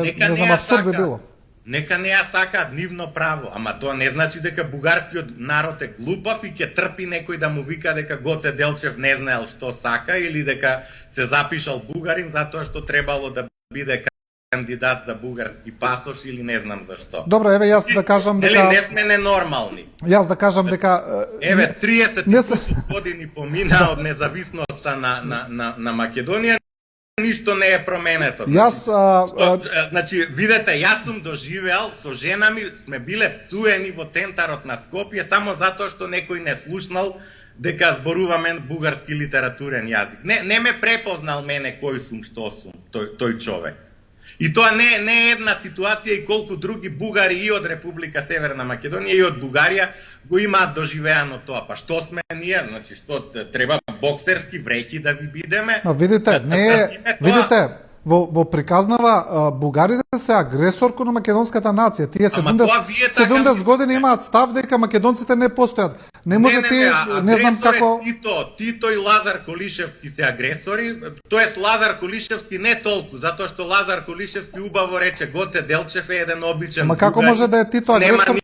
не знам, абсурд би било. Нека не ја сакаат нивно право, ама тоа не значи дека бугарскиот народ е глупав и ќе трпи некој да му вика дека Гоце Делчев не знаел што сака или дека се запишал бугарин затоа што требало да биде кандидат за бугарски пасош или не знам зашто. Добро, еве јас да кажам дека не сме ненормални. Јас да кажам дека еве 30 години помина од независноста на Македонија, ништо не е променето. Значи, видете, јас сум доживеал со жена ми, сме биле пцуени во центарот на Скопје само затоа што некој не слушнал дека зборуваме бугарски литературен јазик. Не ме препознал мене кој сум, што сум, тој човек. И тоа не е една ситуација и колку други бугари и од Република Северна Македонија и од Бугарија го имаат доживеано тоа. Па што сме ние? Значи, што треба боксерски вреќи да ви бидеме? Но видите, видите, во приказнава бугарите се агресор кон македонската нација. Тие 70 години имаат став дека македонците не постојат. Не може не знам како Тито и Лазар Колишевски се агресори, тоест Лазар Колишевски не толку, затоа што Лазар Колишевски убаво рече Гоце Делчев е еден обичен. Ама како може да е Тито агресор